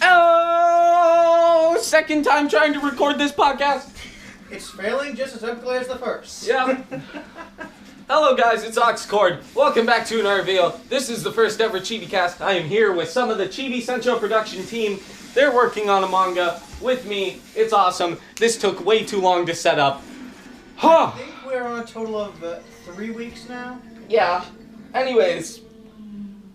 Oh, second time trying to record this podcast. It's failing just as epically as the first. Yeah. Hello guys, it's OxCord. Welcome back to another video. This is the first ever ChibiCast. I am here with some of the Chibi Central production team. They're working on a manga with me. It's awesome. This took way too long to set up. I think we're on a total of 3 weeks now. Yeah. Anyways,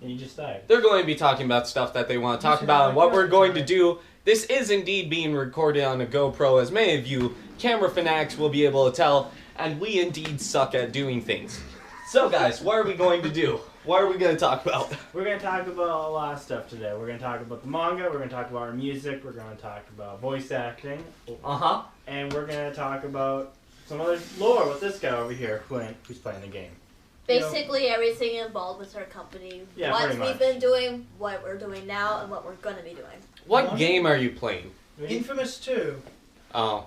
And you just died. they're going to be talking about stuff that they want to talk about and what we're going to do. This is indeed being recorded on a GoPro, as many of you camera fanatics will be able to tell, and we indeed suck at doing things. So guys, what are we going to do? What are we going to talk about? We're going to talk about a lot of stuff today. We're going to talk about the manga, we're going to talk about our music, we're going to talk about voice acting, Uh-huh. and we're going to talk about some other lore with this guy over here who's playing the game. Basically, everything involved with our company. Yeah, what pretty much. we've been doing, what we're doing now, and what we're going to be doing. What game are you playing? Infamous 2. Oh.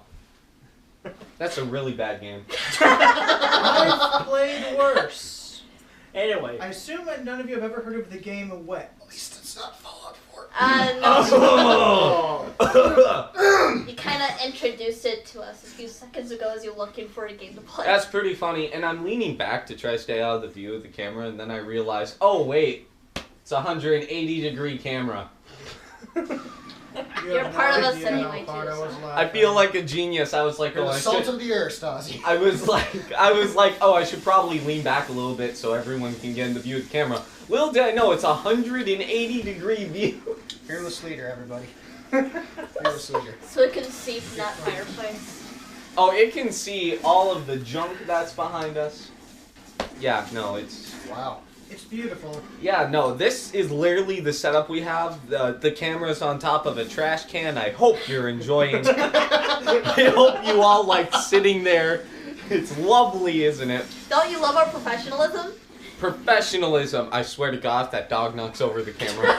That's a really bad game. I've played worse. Anyway. I assume that none of you have ever heard of the game Wet. At least it's not Fallout 4. Oh. You kind of introduced it to us a few seconds ago as you're looking for a game to play. That's pretty funny, and I'm leaning back to try to stay out of the view of the camera, and then I realized, oh wait, it's a 180-degree camera. You're part of us anyway, too, so. I feel like a genius. I was like, You're oh, the I salt should... of the earth, Stasi. I was like, oh, I should probably lean back a little bit so everyone can get in the view of the camera. Little did I know, it's a 180-degree view. Fearless leader, everybody. Fearless leader. So it can see from that fireplace. Oh, it can see all of the junk that's behind us. Yeah, no, it's... Wow. It's beautiful. Yeah, no, this is literally the setup we have. The camera's on top of a trash can. I hope you're enjoying. I hope you all like sitting there. It's lovely, isn't it? Don't you love our professionalism? Professionalism. I swear to God, if that dog knocks over the camera.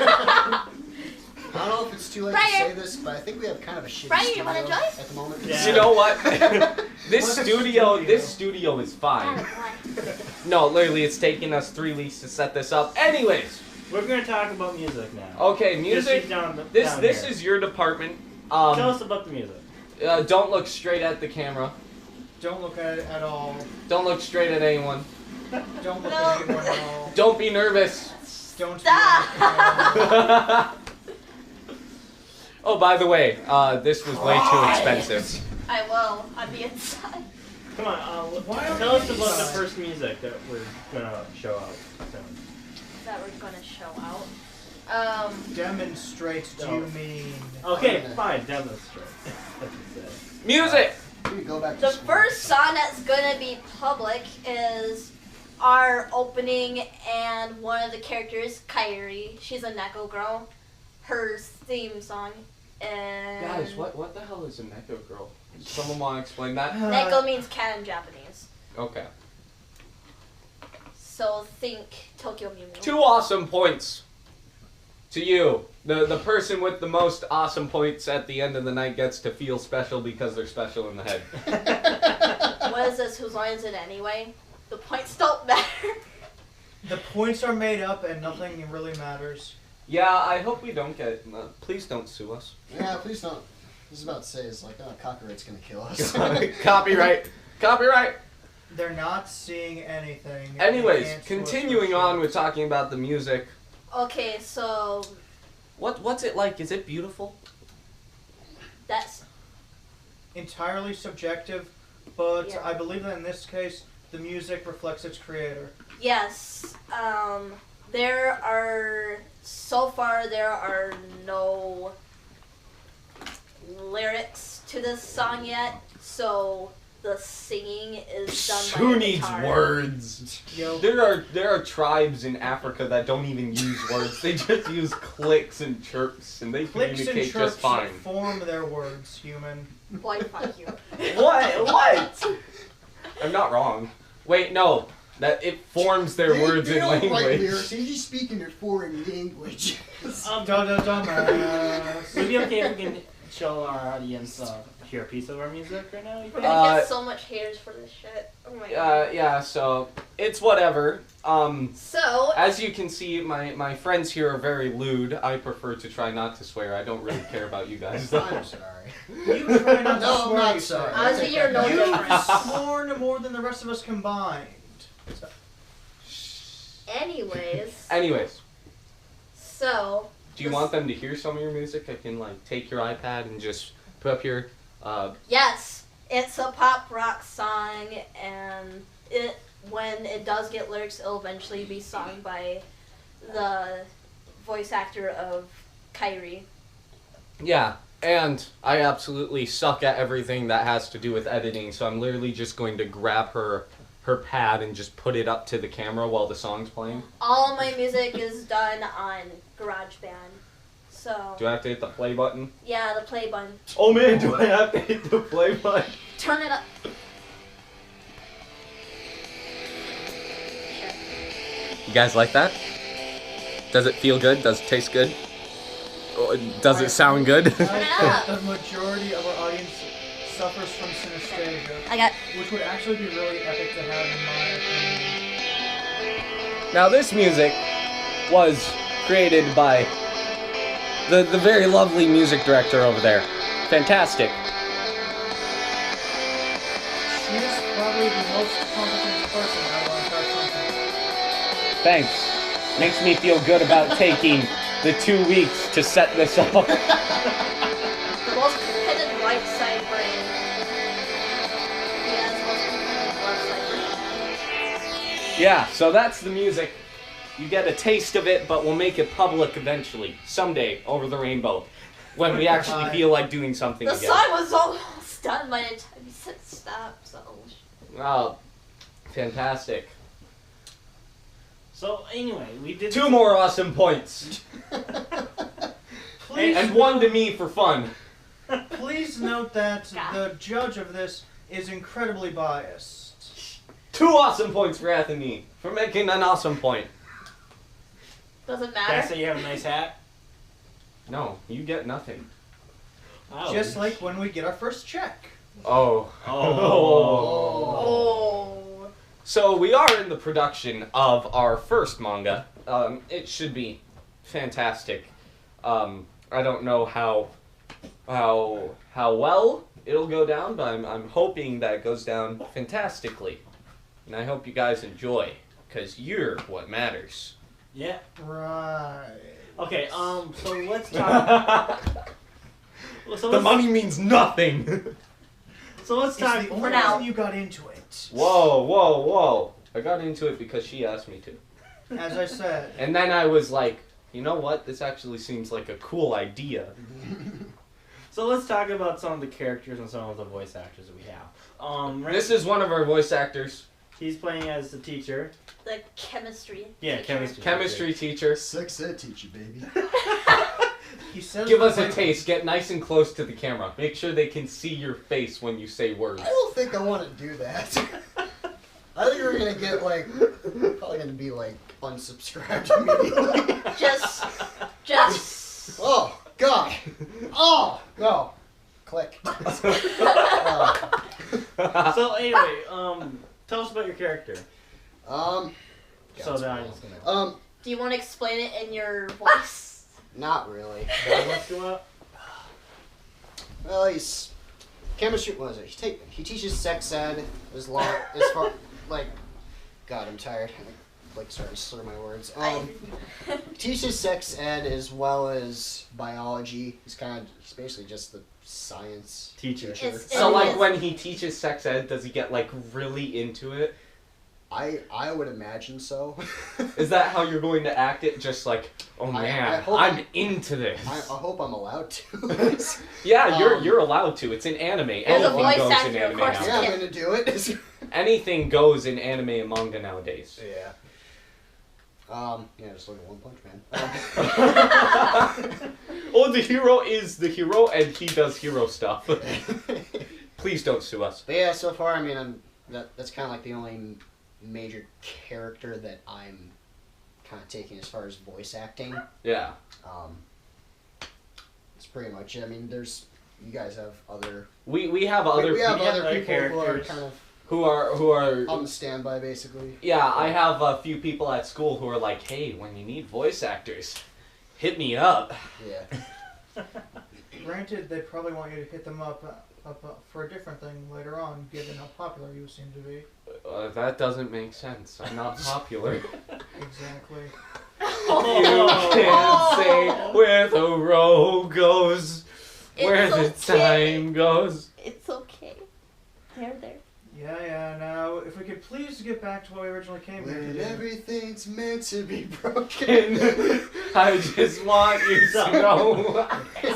I don't know if it's too late Brian. to say this, but I think we have kind of a shitty Brian, you studio wanna join? at the moment. Yeah. You know what? This What a studio studio. is fine. No, literally, it's taken us 3 weeks to set this up. Anyways, We're going to talk about music now. okay, music. Down This here. is your department. Tell us about the music. Don't look straight at the camera. Don't look at it at all. Don't look straight at anyone. Don't look No. at anyone at all. Don't be nervous. Don't Stop. Oh, by the way, this was way too expensive. I will. On the inside. Come on, Why are tell us we about the inside? first music that we're going to show out soon. That we're going to show out. Demonstrate, do you mean? Okay, fine, demonstrate. That's what you say. Music! We could go back to The school. first song that's going to be public is our opening, and one of the characters, Kairi, she's a Neko girl, her theme song. And Guys, what the hell is a Neko girl? Does someone want to explain that? Neko means cat in Japanese. Okay. So think Tokyo Mew Mew. 2 awesome points to you. The person with the most awesome points at the end of the night gets to feel special because they're special in the head. What is this? Whose line is it anyway? The points don't matter. The points are made up and nothing really matters. Yeah, I hope we don't get... please don't sue us. Yeah, please don't. I was about to say, it's like, oh, copyright's gonna kill us. Copyright. Copyright. They're not seeing anything. Anyways, They can't continuing switch on it. with talking about the music. Okay, so What's it like? Is it beautiful? that's Entirely subjective, but Yeah. I believe that in this case, the music reflects its creator. yes. So far there are no lyrics to this song yet, so the singing is done by Who the needs guitar. words? Yo, There are tribes in Africa that don't even use words. They just use clicks and chirps, and they clicks and communicate chirps just fine. form their words, human. Boy, fuck you. What? I'm not wrong. Wait, no. That it forms their words in Write language. lyrics, they just speak in their foreign language. Dumbass. Would it be okay if we can show our audience hear a piece of our music right now? We're gonna get so much haters for this shit. Oh my god. Yeah, so it's whatever. So As you can see, my friends here are very lewd. I prefer to try not to swear. I don't really care about you guys. I'm sorry. You try not to No, I'm swear, not you sorry. say. Honestly, you're no You've different. sworn more than the rest of us combined. Anyways, so Do you want them to hear some of your music? I can like take your iPad and just put up your yes, it's a pop rock song, and when it does get lyrics, it'll eventually be sung by the voice actor of Kyrie. Yeah, and I absolutely suck at everything that has to do with editing, so I'm literally just going to grab her pad and just put it up to the camera while the song's playing. All my music is done on GarageBand. So Do I have to hit the play button? yeah, the play button. Oh man, do I have to hit the play button? Turn it up. You guys like that? Does it feel good? Does it taste good? Oh, does it sound good? I think the majority of our audience suffers from synesthesia, I got. which would actually be really epic to have in my opinion. Now this music was created by the very lovely music director over there. Fantastic. She is probably the most competent person out of our entire company. Thanks. Makes me feel good about taking the 2 weeks to set this up. The most competent right side brain. Yeah, the most competent left side brain. Yeah, so that's the music. You get a taste of it, but we'll make it public eventually. Someday, over the rainbow. When we actually feel like doing something The again. song was almost done by the time you said stop, so. Wow. Fantastic. So anyway, we did 2 more awesome points. Please, And 1 to me for fun. please note that God. the judge of this is incredibly biased. 2 awesome points for Anthony for making an awesome point. Doesn't Can I matter. say you have a nice hat? No, you get nothing. Oh. Just like when we get our first check. Oh. Oh. So we are in the production of our first manga. It should be fantastic. I don't know how well it'll go down, but I'm hoping that it goes down fantastically. And I hope you guys enjoy, because you're what matters. Yeah. Right. Okay. So let's talk. So The let's, money means nothing! So let's It's talk. the For only now. reason you got into it. Whoa. I got into it because she asked me to. As I said. And then I was like, you know what? This actually seems like a cool idea. So let's talk about some of the characters and some of the voice actors that we have. This is one of our voice actors. He's playing as the teacher. The chemistry. Yeah, teacher. Chemistry teacher. Sex ed teacher, baby. He says Give us a like- taste. Get nice and close to the camera. Make sure they can see your face when you say words. I don't think I want to do that. I think we're gonna get like, probably gonna be like unsubscribed immediately. Just. Oh God. Oh no. Click. So anyway, tell us about your character. So the audience can know. Do you want to explain it in your voice? Not really. Let's go up. Well, he's chemistry. What is it? He teaches sex ed as far like. God, I'm tired. I'm like starting to slur my words. Teaches sex ed as well as biology. He's basically just the science Teacher. It's- So, It like, is. when he teaches sex ed, does he get, like, really into it? I would imagine so. Is that how you're going to act it? Just like, oh I man, hope I'm into this. I hope I'm allowed to. Yeah, you're allowed to. It's in anime. There's a Anything voice goes actor, in of anime course. now. Yeah, I'm gonna do it. Anything goes in anime and manga nowadays. Yeah. Just look at One Punch Man. Oh, the hero is the hero, and he does hero stuff. Please don't sue us. But yeah, so far, I mean, that's kind of like the only major character that I'm kind of taking as far as voice acting. Yeah. That's pretty much it. I mean, there's you guys have other. We have other We have people other people who are characters. kind of who are on standby, basically. yeah, I have a few people at school who are like, hey, when you need voice actors, hit me up. Yeah. Granted, they probably want you to hit them up for a different thing later on, given how popular you seem to be. That doesn't make sense. I'm not popular. Exactly. You can't say where the road goes, where the It's okay. time goes. It's okay. There. Yeah. Now, if we could please get back to what we originally came here to When do. everything's meant to be broken. I just want you to know.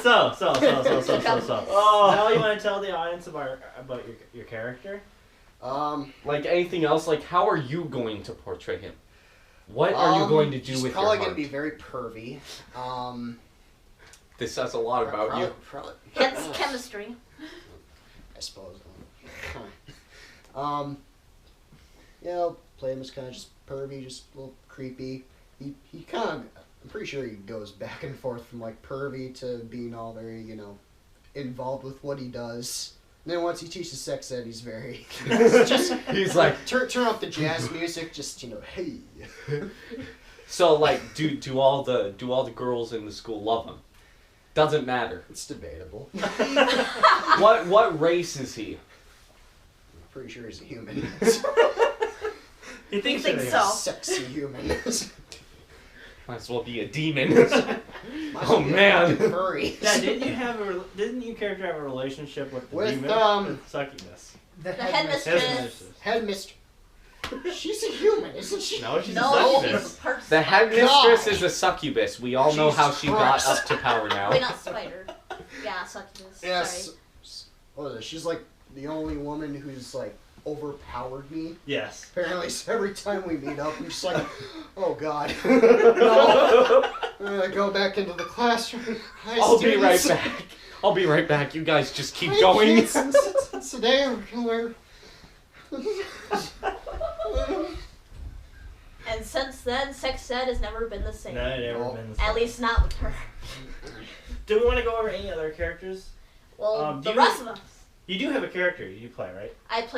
So. Oh. Now you want to tell the audience about your character? Like anything else, like how are you going to portray him? What are you going to do he's with your probably heart? going to be very pervy. This says a lot about you. Probably, Hence chemistry. I suppose. Play him as kind of just pervy, just a little creepy. He kind of, I'm pretty sure he goes back and forth from like pervy to being all very, involved with what he does. And then once he teaches sex ed, he's very, He's like, turn up the jazz music, just, hey. so like, do all the girls in the school love him? Doesn't matter. It's debatable. What race is he? I'm pretty sure he's a human. He thinks thinks it is. so. Sexy human. Might as well be a demon. Might as well be a man. furry. Yeah, didn't your character have a relationship with the With, demon? With succubus. The headmistress. Headmistress. She's a human, isn't she? No, she's a No, succubus. he's a person. The headmistress God. is a succubus. We all know how Jesus she got Christ. up to power now. Wait, not spider. Yeah, succubus. Yes. Sorry. What is it? She's like the only woman who's like overpowered me. Yes. Apparently, so every time we meet up, I'm just like, oh god. No. I'm gonna go back into the classroom. Hi, I'll be right students. back. I'll be right back. You guys just keep Hi, going. kids. Today we're gonna learn. And since then, sex ed has never been the same. No, it never No. been the At same. least not with her. Do we want to go over any other characters? Well, Do the you- rest of us. You do have a character you play, right? I'm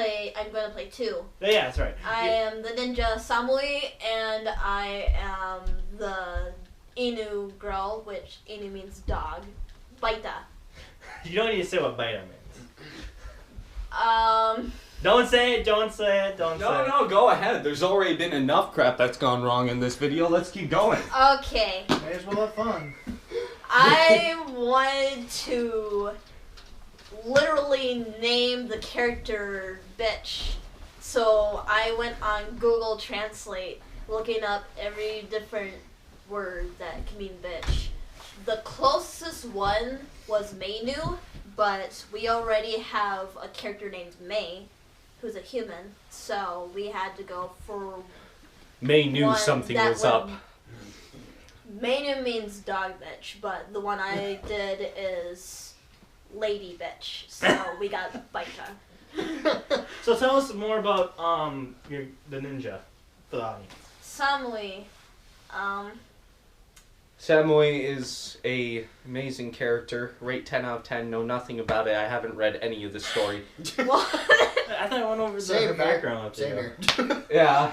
going to play two. Oh, yeah, that's right. I am the ninja Samui, and I am the Inu girl, which Inu means dog. Baita. You don't need to say what beta means. Um, Don't say it, don't say it, don't say it. No, go ahead. There's already been enough crap that's gone wrong in this video. Let's keep going. okay. May as well have fun. I wanted to literally name the character bitch. So I went on Google Translate looking up every different word that can mean bitch. The closest one was Mainu, but we already have a character named May, who's a human, so we had to go for May knew one something that was up. Mainu means dog bitch, but the one I did is lady bitch, so we got Baita. So tell us more about the ninja for the audience. Samui, Samui is a amazing character. Rate 10 out of 10. Know nothing about it. I haven't read any of the story. what? I thought I went over Same the here. background up Same there. here. Yeah,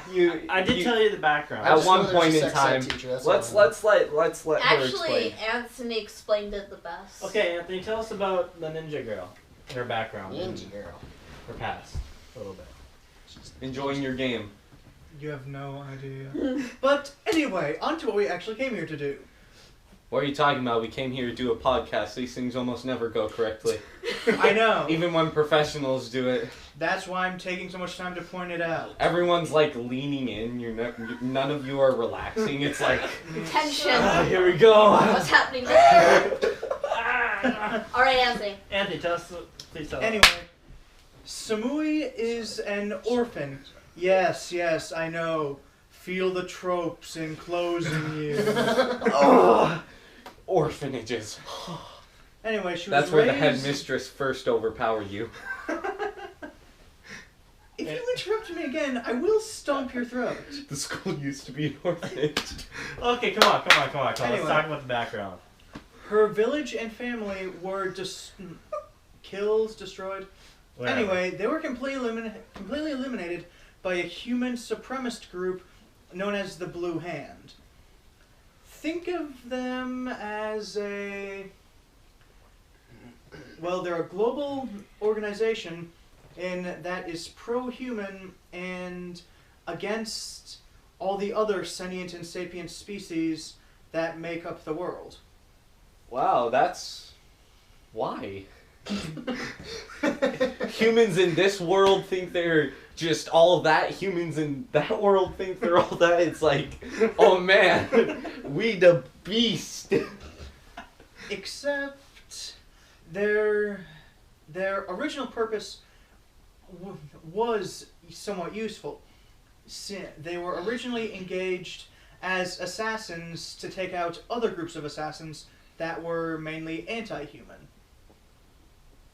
I did tell you the background. I At just one know there's point a in sex ed time, teacher, that's let's all I know. let her Actually, explain. Anthony explained it the best. Okay, Anthony, tell us about the ninja girl. Her background. Ninja girl. Her past. A little bit. Enjoying your game. You have no idea. But anyway, on to what we actually came here to do. What are you talking about? We came here to do a podcast. These things almost never go correctly. I know. Even when professionals do it. That's why I'm taking so much time to point it out. Everyone's like leaning in. None of you are relaxing. It's like, Tension. here we go. What's happening there? Ah! Alright, Anthony. Anthony, please tell us. Anyway, Samui is an orphan. Yes, I know. Feel the tropes enclosing you. Ugh. Orphanages. Anyway, she was That's where the raised... headmistress first overpower you. If you interrupt me again, I will stomp your throat. The school used to be an orphanage. Okay, come on. Anyway. Let's talk about the background. Her village and family were killed, destroyed. Whatever. Anyway, they were completely eliminated by a human supremacist group known as the Blue Hand. Think of them as a... Well, they're a global organization that is pro-human and against all the other sentient and sapient species that make up the world. Wow, that's... Why? Humans in this world think they're just all that. Humans in that world think they're all that. It's like, oh man, we the beast. Except their original purpose was somewhat useful. They were originally engaged as assassins to take out other groups of assassins that were mainly anti-human.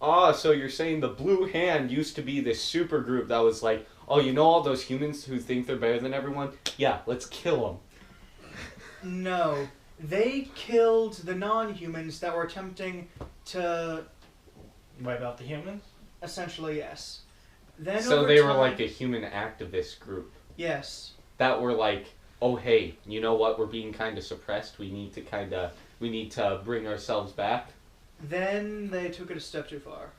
Ah, so you're saying the Blue Hand used to be this super group that was like, oh, you know all those humans who think they're better than everyone? Yeah, let's kill them. No, they killed the non-humans that were attempting to... Wipe out the humans? Essentially, yes. Then So over they were time- like a human activist group Yes. that were like, oh hey, you know what? We're being kind of suppressed. We need to bring ourselves back. Then they took it a step too far.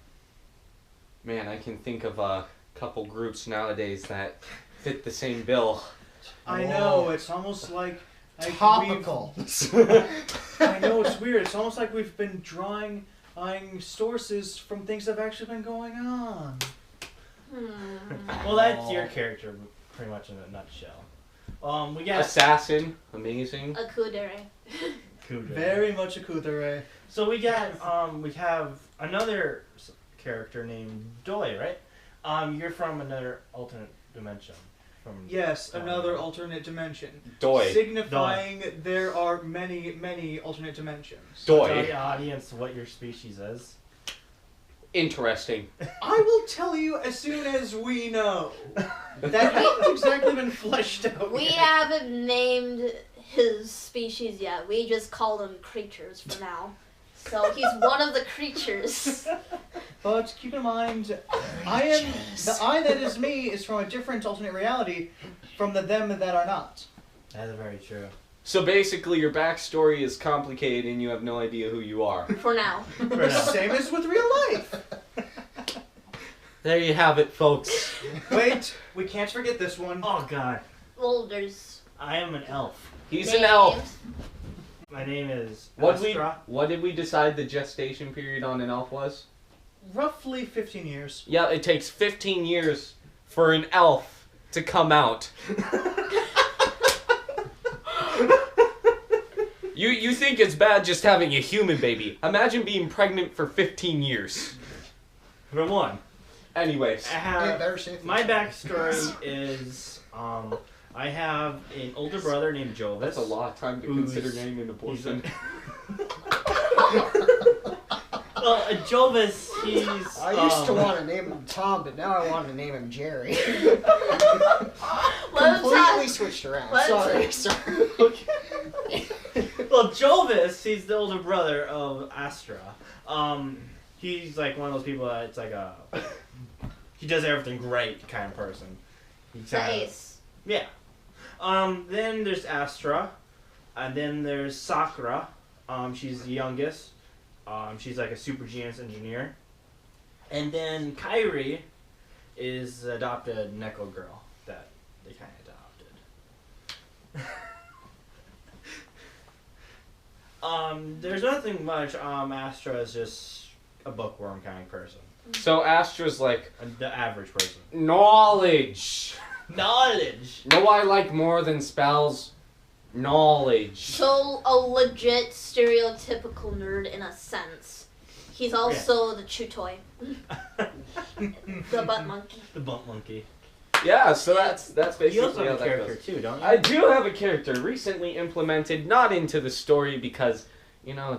Man, I can think of a couple groups nowadays that fit the same bill. I know, it's almost like Topical. I know, it's weird. It's almost like we've been drawing sources from things that have actually been going on. Well, that's your character, pretty much in a nutshell. We got Assassin, amazing. A kudere. Kudra. Very much a kudere. So we got we have another character named Doi, right? You're from another alternate dimension. From Yes, another alternate dimension. Doi. Signifying there are many, many alternate dimensions. Doi. Tell the audience what your species is. Interesting. I will tell you as soon as we know. That hasn't exactly been fleshed out We yet. haven't named his species yet. We just call them creatures for now. So he's one of the creatures. But keep in mind, the I that is me is from a different alternate reality from the them that are not. That is very true. So basically, your backstory is complicated and you have no idea who you are. For now. For now. Same as with real life. There you have it, folks. Wait, we can't forget this one. Oh God, Well, there's I am an elf. He's an elf. names. My name is What did we decide the gestation period on an elf was? Roughly 15 years. Yeah, it takes 15 years for an elf to come out. You think it's bad just having a human baby. Imagine being pregnant for 15 years. For one. Anyways. I Yeah, have better safe than my sorry. backstory is I have an older brother named Jovis. That's a lot of time to Who's- consider getting an he's abortion. Well, Jovis, he's. I used to want to name him Tom, but now I want to name him Jerry. Completely switched around. What? Sorry. Well, Jovis, he's the older brother of Astra. He's like one of those people that it's like a. He does everything great kind of person. He's The ace. Yeah. Then there's Astra, and then there's Sakura. She's the youngest. She's like a super genius engineer. And then Kairi is the adopted Neko girl that they kind of adopted. There's nothing much. Astra is just a bookworm kind of person. So Astra's like, The average person. knowledge. Knowledge! No, I like more than spells. Knowledge. So a legit stereotypical nerd in a sense. He's also the chew toy. The butt monkey. The bump monkey. Yeah, so that's basically You also how have a that character goes. too, don't you? I do have a character recently implemented, not into the story because,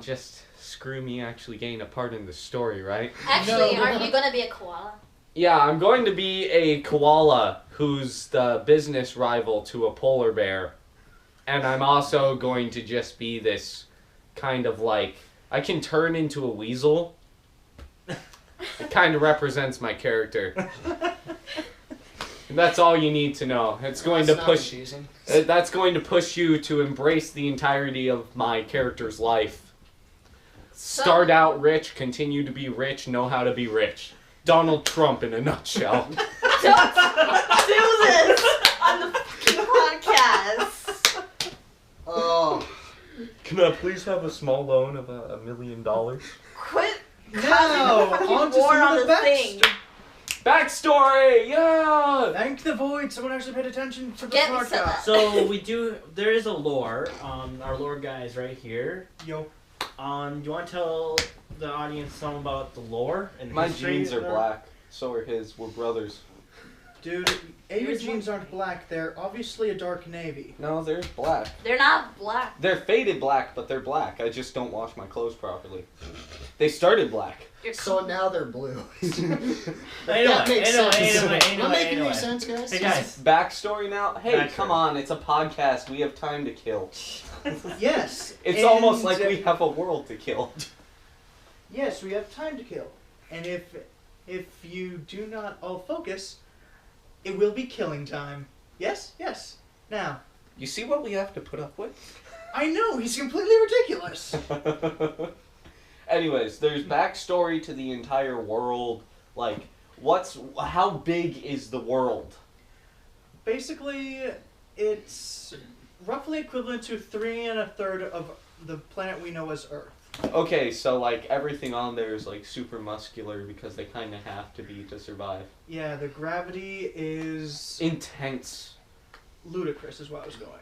just screw me actually getting a part in the story, right? Actually, No. aren't you gonna be a koala? Yeah, I'm going to be a koala who's the business rival to a polar bear. And I'm also going to just be this kind of like, I can turn into a weasel. It kind of represents my character. And that's all you need to know. It's going to push. That's going to push you to embrace the entirety of my character's life. Start out rich, continue to be rich, know how to be rich. Donald Trump in a nutshell. Don't do this on the fucking podcast. Oh. Can I please have a small loan of $1 million? Quit Now, on to war some on of the the thing. Backstory! Yeah! Thank the void. Someone actually paid attention to the Get me some of podcast. So there is a lore. Our lore guy is right here. Yo, Do you want to tell the audience something about the lore and My history jeans are there? black. So are his. We're brothers. dude, your jeans aren't black. They're obviously a dark navy. No, they're black. They're not black. They're faded black, but they're black. I just don't wash my clothes properly. They started black. So now they're blue. That makes sense. Am I making Anyway. any sense, guys? Hey guys, Backstory now? Hey, Backstory. come on. It's a podcast. We have time to kill. Yes. It's and, almost like we have a world to kill. Yes, we have time to kill. And if you do not all focus, it will be killing time. Yes? Yes. Now, You see what we have to put up with? I know, he's completely ridiculous. Anyways, there's backstory to the entire world. Like, how big is the world? Basically, it's roughly equivalent to 3 1/3 of the planet we know as Earth. Okay, so like everything on there is like super muscular because they kind of have to be to survive. Yeah, the gravity is Intense. ludicrous is where I was going.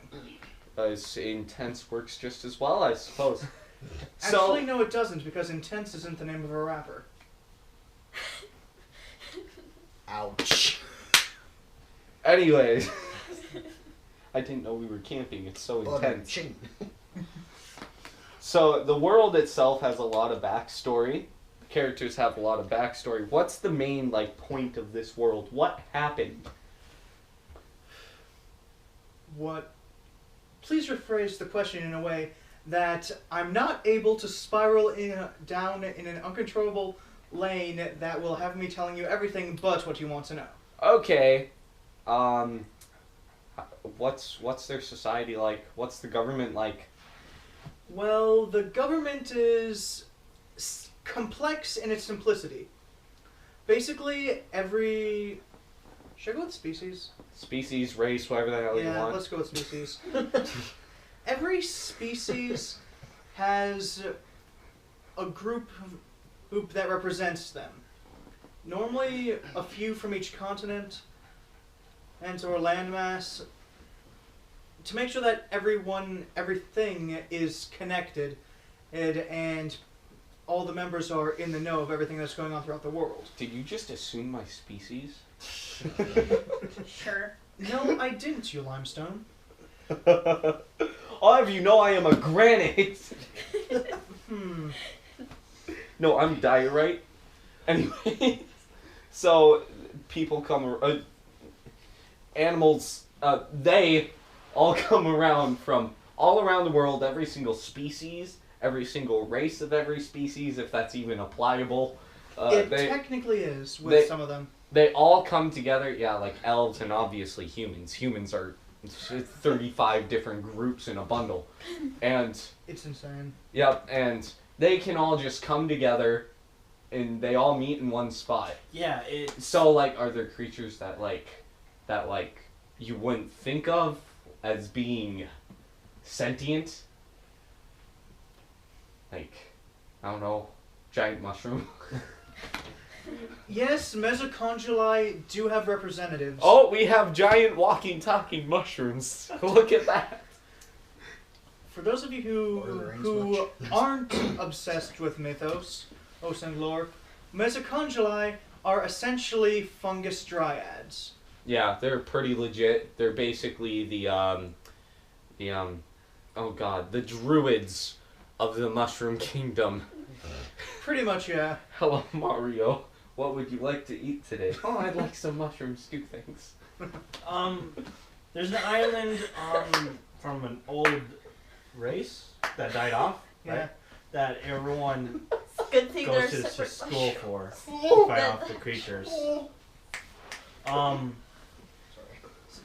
Intense works just as well, I suppose. Actually, no, it doesn't, because Intense isn't the name of a rapper. Ouch. Anyways, I didn't know we were camping. It's so intense. Ching. So the world itself has a lot of backstory. The characters have a lot of backstory. What's the main like point of this world? What happened? What? Please rephrase the question in a way that I'm not able to spiral down in an uncontrollable lane that will have me telling you everything but what you want to know. Okay. What's their society like? What's the government like? Well, the government is complex in its simplicity. Basically, every... Should I go with species? Species, race, whatever the hell you Yeah, want. let's go with species. Every species has a group that represents them. Normally, a few from each continent and or landmass, to make sure that everything is connected, and all the members are in the know of everything that's going on throughout the world. Did you just assume my species? Sure. No, I didn't, you limestone. All of you know I am a granite. No, I'm diorite. Anyway, so people come, animals, they all come around from all around the world, every single species, every single race of every species, if that's even applicable. It technically is, with some of them. They all come together, yeah, like elves and obviously humans. Humans are 35 different groups in a bundle. And It's insane. yep, and they can all just come together and they all meet in one spot. yeah, So like are there creatures that you wouldn't think of as being sentient? Like, I don't know, giant mushroom. Yes, mesoconguli do have representatives. Oh, we have giant walking talking mushrooms. Look at that. For those of you who aren't obsessed with mythos, and lore, mesoconguli are essentially fungus dryads. Yeah, they're pretty legit. They're basically the druids of the Mushroom Kingdom. Pretty much, yeah. Hello, Mario. What would you like to eat today? Oh, I'd like some mushroom stew, thanks. there's an island from an old race that died off, right? Yeah. That everyone Good thing goes they're to separate. school for to fight off the creatures.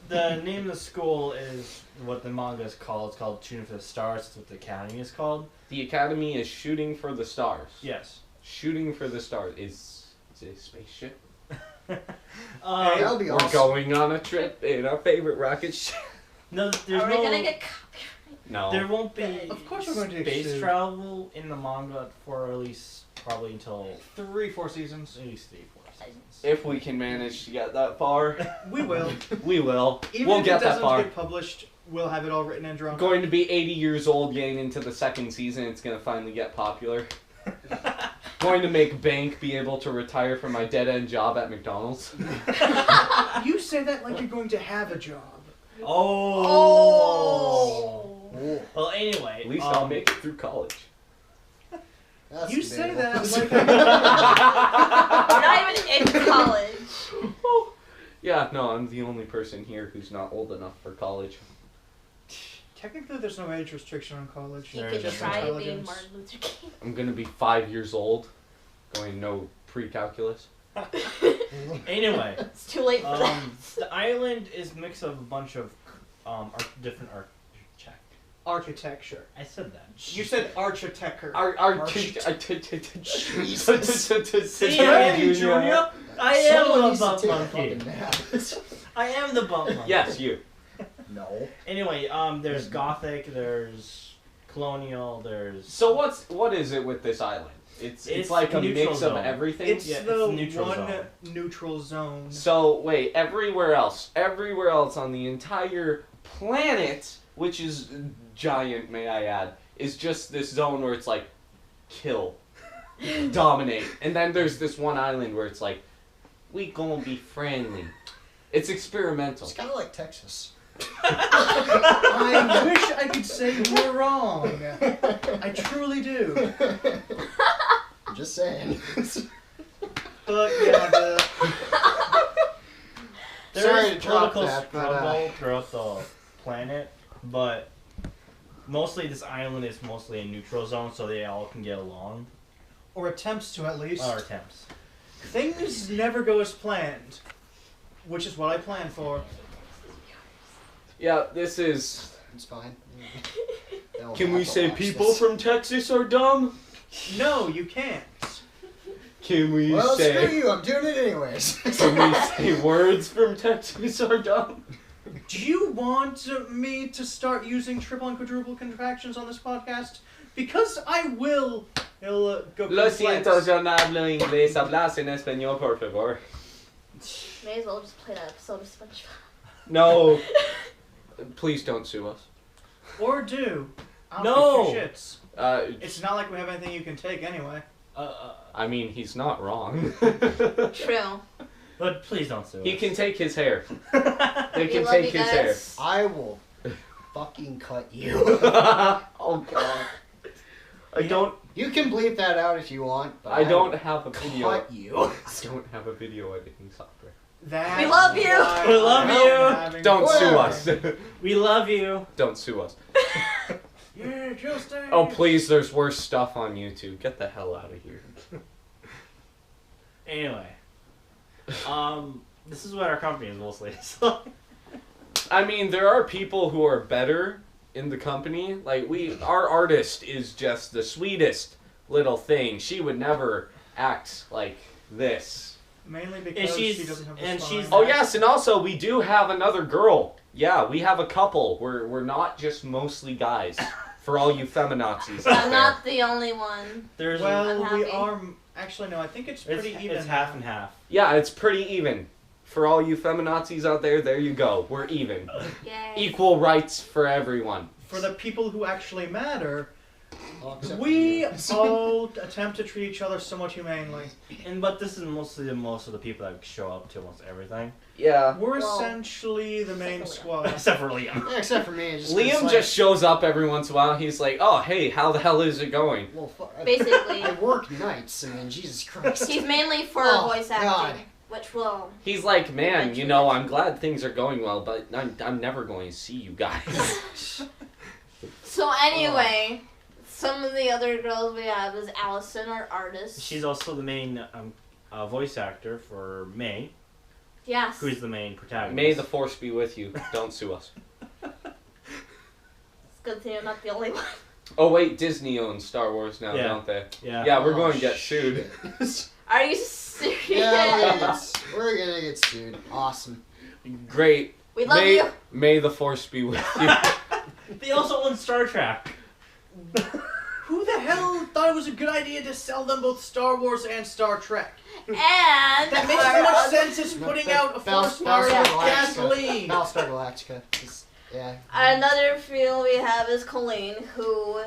The name of the school is what the manga is called. It's called Shooting for the Stars. That's what the academy is called. The academy is shooting for the stars. Yes. Shooting for the stars. Is it a spaceship? That would be We're awesome. going on a trip in our favorite rocket ship. No, there's Are we no. gonna get copyright? No. There won't be. Of course we're going to space sue. travel in the manga for at least probably until 3-4 seasons. at least 3-4 seasons. If we can manage to get that far, We will. we will. Even We'll if get it that doesn't far. get published, we'll have it all written and drawn. Going to be 80 years old, getting into the second season. It's gonna finally get popular. Going to make bank, be able to retire from my dead end job at McDonald's. You say that like you're going to have a job. Oh. Oh. Well, anyway. At least I'll make it through college. That's You say that debatable. like We're not even in college. Yeah, no, I'm the only person here who's not old enough for college. Technically, there's no age restriction on college. You There could is Just try being intelligence. Martin Luther King. I'm gonna be 5 years old, going no pre-calculus. Anyway. It's too late for that. The island is a mix of a bunch of different Architecture. I said that. You said architecture. See, Junior? I am Someone the needs to bump take a monkey. fucking nap. I am the bump monkey. Yes, you. No. Anyway, there's Gothic, there's Colonial, there's... So what is it with this island? It's It's like a neutral mix zone. of everything. It's Yeah, the it's neutral one zone. neutral zone. So wait, everywhere else on the entire planet, which is giant, may I add, is just this zone where it's like kill, dominate, and then there's this one island where it's like we gonna be friendly. It's experimental. It's kind of like Texas. I wish I could say you were wrong. I truly do. I'm just saying. But yeah, There Sorry is to drop political that, but, struggle throughout the planet, but mostly this island is mostly a neutral zone, so they all can get along. or attempts to at least. Or attempts. Things never go as planned, which is what I planned for. Yeah, this is. It's fine. They'll Can have we to say watch people this. from Texas are dumb? No, you can't. Can we Well, screw say? you. I'm doing it anyways. Can we say words from Texas are dumb? Do you want me to start using triple and quadruple contractions on this podcast? Because I will. It'll go. Lo complex. siento, yo no hablo inglés. Hablas en español, por favor. May as well just play that episode of SpongeBob. No. Please don't sue us. Or do. I don't No. give two shits. It's not like we have anything you can take anyway. I mean, he's not wrong. True. But please don't sue He us. can take his hair. They We can love take you his hair. guys. I will fucking cut you. Oh god. I don't. You can bleep that out if you want, but I don't have a video. cut you. I don't have a video editing software. That's We love you. why We love I'm you. having Don't sue Whatever. us. We love you. Don't sue us. Yeah, Justin. Oh please, there's worse stuff on YouTube. Get the hell out of here. Anyway. This is what our company is mostly. So. I mean, there are people who are better in the company. Like our artist is just the sweetest little thing. She would never act like this. Mainly because she she's- doesn't have a and spine. she's- Oh yes, and also we do have another girl. Yeah, we have a couple. We're not just mostly guys. For all you feminazis out I'm there. not the only one. There's Well, I'm we happy. are. Actually, no. I think it's pretty even. It's half and half. Yeah, it's pretty even. For all you feminazis out there you go. We're even. Yay. Equal rights for everyone. For the people who actually matter, Well, except for we you. all attempt to treat each other somewhat humanely. But this is mostly most of the people that show up to almost everything. Yeah. We're Well, essentially the main except squad. Except for Liam. Yeah, except for me. Just 'cause, Liam like, just shows up every once in a while. He's like, oh, hey, how the hell is it going? Well, Basically. I work nights. I mean, Jesus Christ. He's mainly for Oh, voice acting, God. which will. He's like, man, you know, I'm glad things are going well, but I'm never going to see you guys. So anyway, Some of the other girls we have is Allison, our artist. She's also the main voice actor for May, Yes. who's the main protagonist. May the force be with you. Don't sue us. It's good thing I'm not the only one. Oh wait, Disney owns Star Wars now, Yeah. don't they? Yeah. Yeah, we're Oh, going to get sued. Are you serious? Yeah, we're gonna get sued. Awesome. Great. We love you. May the force be with you. They also own Star Trek. Who the hell thought it was a good idea to sell them both Star Wars and Star Trek? And That makes our so much other- sense as putting out a force bar Battlestar of Galactica. gasoline. Battlestar Galactica. Yeah. Another field we have is Colleen, who.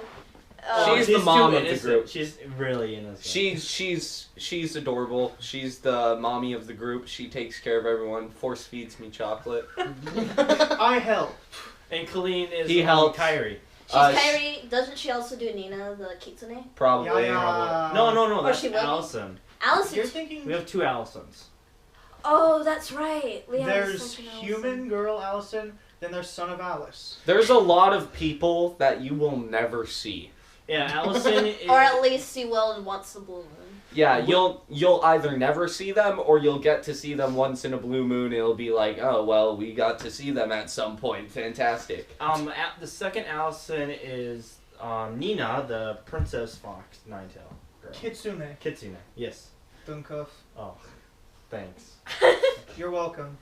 She's the too mom of the innocent. group. She's really innocent. She's adorable. She's the mommy of the group. She takes care of everyone. Force feeds me chocolate. I help. And Colleen is He helps. Kyrie. She's Uh, Kairi. Doesn't she also do Nina, the Kitsune? Probably. Yeah. No, Or that's she would. Allison. Allison. You're thinking We have 2 Allisons. Oh, that's right. We have there's something else. human girl Allison, then there's Son of Alice. There's a lot of people that you will never see. Yeah, Allison is... Or at least see will and once the blue moon. Yeah, you'll either never see them or you'll get to see them once in a blue moon. It'll be like, oh well, we got to see them at some point. Fantastic. The second Allison is Nina, the Princess Fox Ninetail girl. Kitsune. Kitsune. Yes. Dunkuff. Oh, thanks. You're welcome.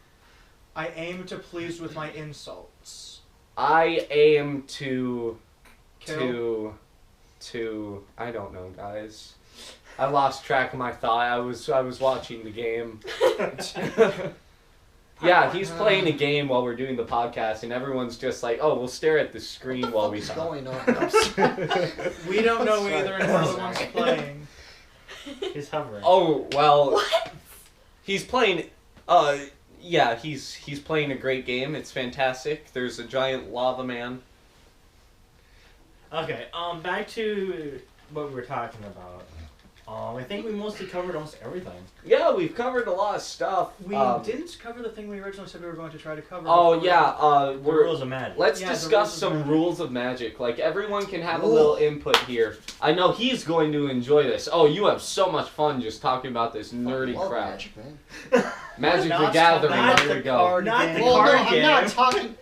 I aim to please with my insults. I aim to I don't know, guys. I lost track of my thought. I was watching the game. Yeah, he's playing a game while we're doing the podcast, and everyone's just like, "Oh, we'll stare at the screen while we What's talk." going on? We don't know Sorry. either until the one's playing. He's hovering. Oh well, What? he's playing. Yeah, he's playing a great game. It's fantastic. There's a giant lava man. Okay, back to what we were talking about. I think we mostly covered almost everything. Yeah, we've covered a lot of stuff. We didn't cover the thing we originally said we were going to try to cover. Oh before. yeah, The we're. rules of magic. Let's Yeah, the discuss rules of some magic. rules of magic. Like, everyone can have a little input here. I know he's going to enjoy this. Oh, you have so much fun just talking about this nerdy Love crap. Magic, man. Magic the Not Gathering, not here the we go. card Not game. the Well, no, card I'm game. not talking.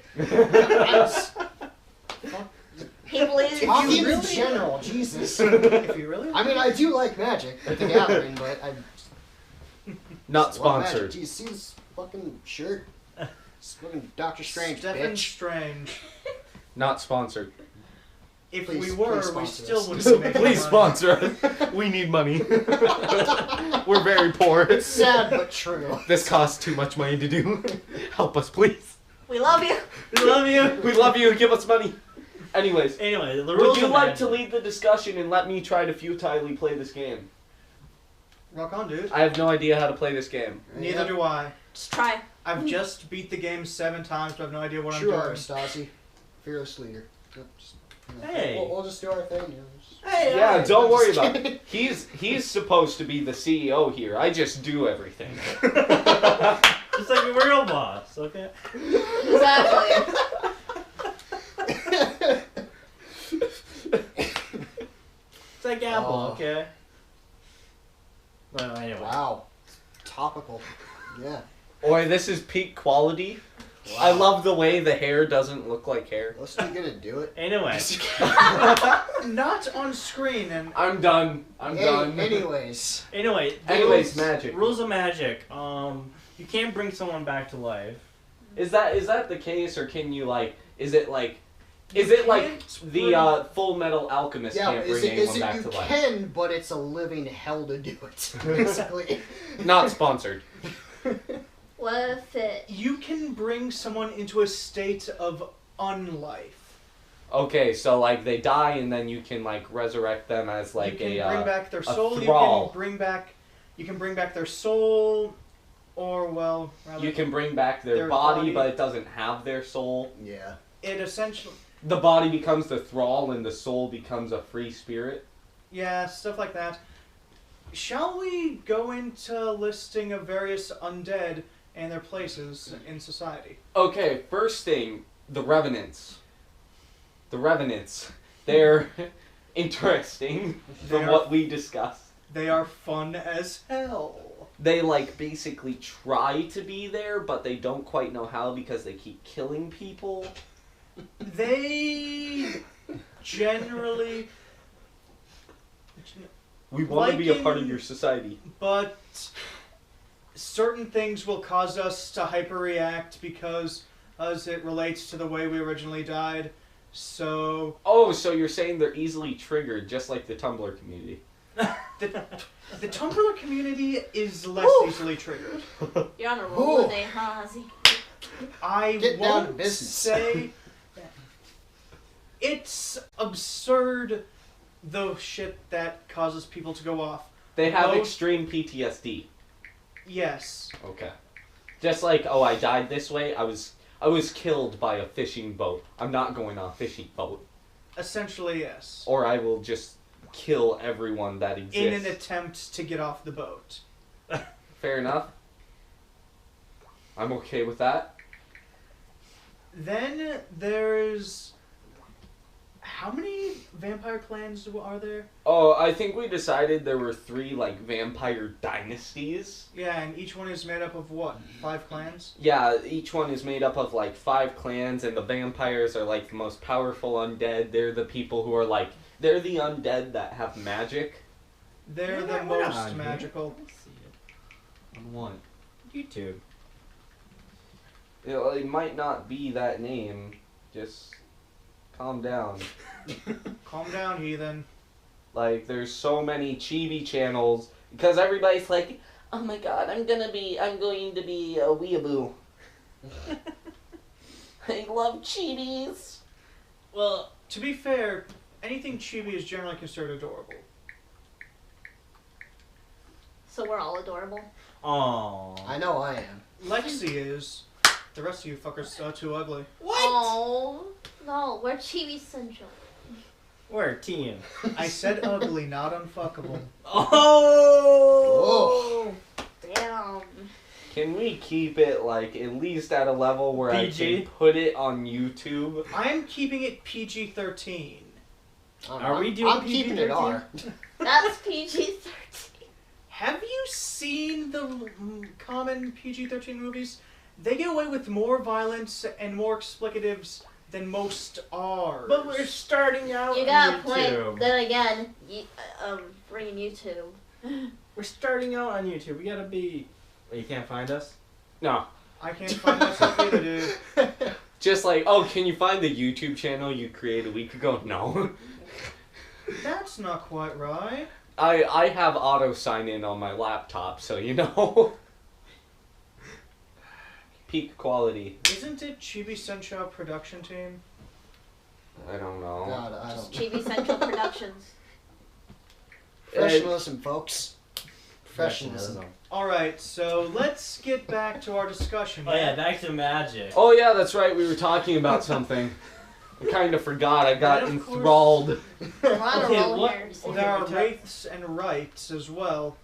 He believes Talking in really- general, Jesus. If you really. I mean, I do like Magic, the Gathering, but I Not just love Magic. sponsored. Do you see this fucking shirt? It's fucking Doctor Strange, Stephen bitch. Strange. Not sponsored. If Please- we were, please we sponsor still us. wouldn't be making Please money. sponsor us. We need money. We're very poor. It's sad but true. This costs too much money to do. Help us, please. we love you. We love you. We love you. Give us money. Anyways, Anyway, the would rules you of like magic. to lead the discussion and let me try to futilely play this game? Rock on, dude. I have no idea how to play this game. Neither do I. Just try. I've just beat the game 7 times, but I have no idea what True I'm are, doing. Stasi. Fearless leader. Yep, just, Hey. We'll just do our thing. You know, just- Hey, Yeah, alright. don't worry just about kidding. it. He's supposed to be the CEO here. I just do everything. Just like a real boss, okay? Exactly. It's like Apple, Oh. okay? Well, anyway. Wow. Topical. Yeah. Boy, this is peak quality. Wow. I love the way the hair doesn't look like hair. Let's not gonna do it. Anyway. Not on screen, and I'm done. I'm done. Anyways. Anyway, Anyways, rules- magic. Rules of magic. You can't bring someone back to life. Is that the case, or can you is it like You the can't Full Metal Alchemist Yeah, can't is bring it, anyone is back it to you life? can, but it's a living hell to do it, basically. Not sponsored. What if it? you can bring someone into a state of unlife. Okay, so they die and then you can resurrect them as you can a bring back their soul. thrall. You can bring back their soul, or well, rather, you can bring back their Their body, body. but it doesn't have their soul. Yeah. It essentially, The body becomes the thrall and the soul becomes a free spirit. yeah, stuff like that. Shall we go into a listing of various undead and their places in society? Okay, first thing, the Revenants. The Revenants. They're interesting They from are- what we discussed. They are fun as hell. They like basically try to be there, but they don't quite know how because they keep killing people. They generally, We want to be a Like part of in- your society. but certain things will cause us to hyperreact because as it relates to the way we originally died. So Oh, so you're saying they're easily triggered, just like the Tumblr community. the Tumblr community is less Woo. easily triggered. You're on a roll Ooh. today, huh, Ozzy? I Get down to won't business. say it's absurd the shit that causes people to go off. They have Most- extreme PTSD. Yes. Okay. Just like, oh, I died this way. I was killed by a fishing boat. I'm not going on a fishing boat. Essentially, yes. Or I will just kill everyone that exists. In an attempt to get off the boat. Fair enough. I'm okay with that. Then there's... How many vampire clans are there? Oh, I think we decided there were 3, like, vampire dynasties. Yeah, and each one is made up of what? 5 clans? Yeah, each one is made up of, like, 5 clans, and the vampires are, like, the most powerful undead. They're the people who are, like, they're the undead that have magic. They're Yeah, the we're not most on here. magical. Let's see it. On what? YouTube. It might not be that name. Just calm down. Calm down, heathen. Like, there's so many Chibi channels because everybody's like, oh my god, I'm going to be a weeaboo. I love Chibis. Well, to be fair, anything chibi is generally considered adorable. So we're all adorable. Oh. I know I am. Lexi is. The rest of you fuckers are too ugly. Oh, no, we're Chibi Central. We're a team. I said ugly, not unfuckable. Oh. Damn. Can we keep it, like, at least at a level where I PG? can put it on YouTube? I'm keeping it PG-13. Are we doing I'm keeping it PG-13? R. That's PG-13. Have you seen the common PG-13 movies? They get away with more violence and more explicatives than most are. But we're starting out You on got a YouTube. point. Then again, bringing YouTube. We're starting out on YouTube. We gotta be. Well, you can't find us? No. I can't find myself either, dude. Just like, oh, can you find the YouTube channel you created a week ago? No. That's not quite right. I have auto sign in on my laptop, so you know. Peak quality. Isn't it Chibi Senshou production team? I don't know. God, I don't. Chibi Central Productions. Professionalism, folks. Professionalism. Alright, so let's get back to our discussion. Oh yeah, back to magic. Oh yeah, that's right. We were talking about something. I kind of forgot. I got And of course- enthralled. We're on a Okay, roll what- here. so- There are wraiths and rights as well.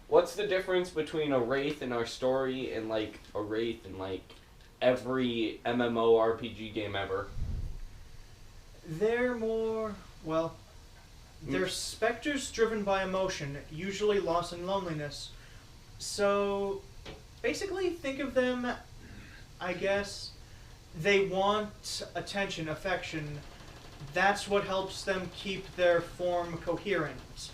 What's the difference between a wraith in our story and like a wraith in like every MMORPG game ever? They're more, well, they're specters driven by emotion, usually loss and loneliness. So, basically, think of them, I guess, they want attention, affection. That's what helps them keep their form coherent.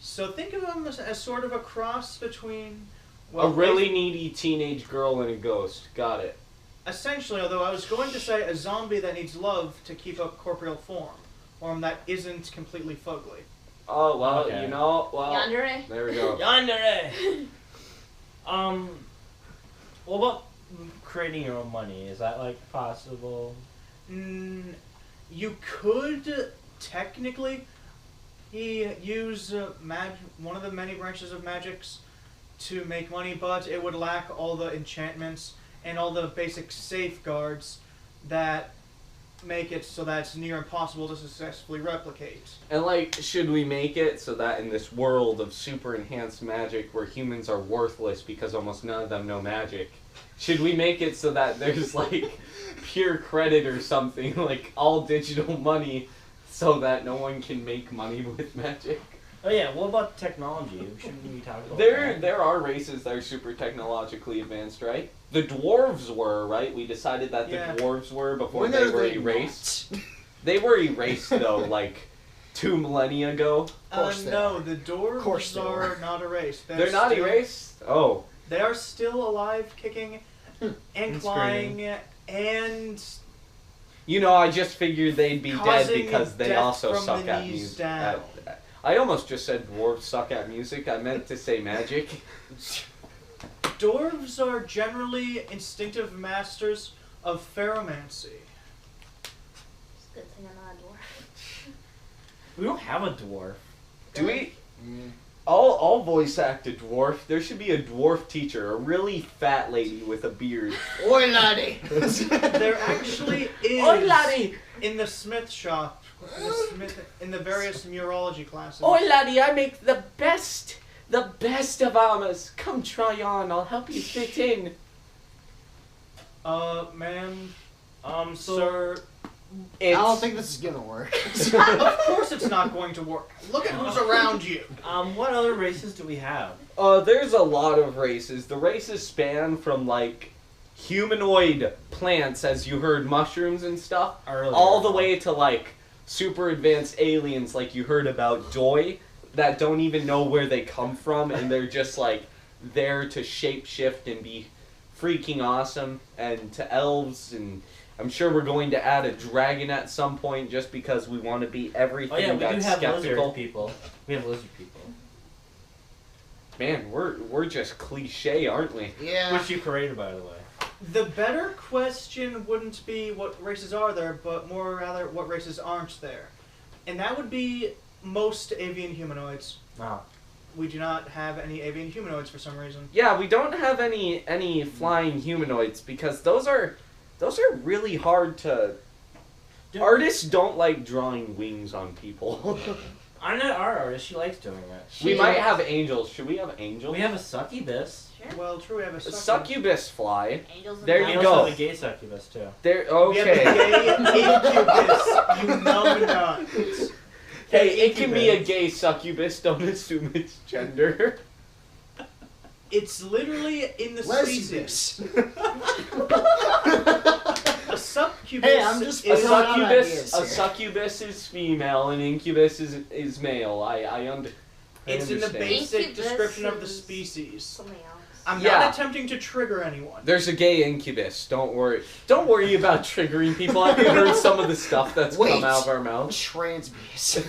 So think of them as sort of a cross between... A really needy teenage girl and a ghost. Got it. Essentially, although I was going to say a zombie that needs love to keep a corporeal form. Or that isn't completely fugly. Oh, well, Okay. you know, well, Yandere. there we go. Yandere! What about creating your own money? Is that like possible? You could technically use one of the many branches of magics to make money, but it would lack all the enchantments and all the basic safeguards that make it so that it's near impossible to successfully replicate. And like, should we make it so that in this world of super enhanced magic where humans are worthless because almost none of them know magic, should we make it so that there's like pure credit or something, like all digital money, so that no one can make money with magic. Oh yeah, what about technology? Shouldn't we talk about that? There are races that are super technologically advanced, right? The dwarves were, right? We decided that the Yeah. dwarves were before When they are were they erased. not? They were erased though, like 2 millennia ago. course they no, are. the Course dwarves they are are. not erased. They're not still- erased? Oh. They are still alive, kicking and And flying, and You know, I just figured they'd be dead Causing because they death also from suck the at knees music. down. I almost just said dwarves suck at music. I meant to say magic. dwarves are generally instinctive masters of pheromancy. It's a good thing I'm not a dwarf. We don't have a dwarf. Do we? Mm. I'll voice act a dwarf. There should be a dwarf teacher, a really fat lady with a beard. Oi, laddie! There actually is Oi, laddie! in the smith shop, in the various murology classes. Oi, laddie! I make the best of armors. Come try on. I'll help you fit in. Ma'am, So sir, I don't think this is gonna work. of course it's not going to work. Look at who's around you. what other races do we have? There's a lot of races. The races span from like humanoid plants, as you heard, mushrooms and stuff, Earlier. all the way to like super advanced aliens, like you heard about Doi, that don't even know where they come from, and they're just like there to shapeshift and be freaking awesome. And to elves, and I'm sure we're going to add a dragon at some point, just because we want to be everything Oh yeah, we do that's have skeptical. lizard people. We have lizard people. Man, we're just cliche, aren't we? Yeah. Which you created, by the way. The better question wouldn't be what races are there, but more rather what races aren't there. And that would be most avian humanoids. Wow. We do not have any avian humanoids for some reason. Yeah, we don't have any flying humanoids because those are really hard to. Artists don't like drawing wings on people. I'm not our artist. She likes doing it. We might have angels. Should we have angels? We have a succubus. Sure. Well, true, we have a Succubus fly. Angels and There We you also go. have a gay succubus too. There. We have a Okay. gay incubus, you numb nuts. Hey, it can be a gay succubus. Don't assume it's gender. It's literally in the species. A succubus Hey, I'm just A is throwing out succubus. ideas A here. succubus is female, and incubus is male. I It's in the understand. basic Incubus description of the is- species. Something else. I'm Yeah. not attempting to trigger anyone. There's a gay incubus. Don't worry. Don't worry about triggering people. Have you heard some of the stuff that's Wait. come out of our mouths? Trans bees.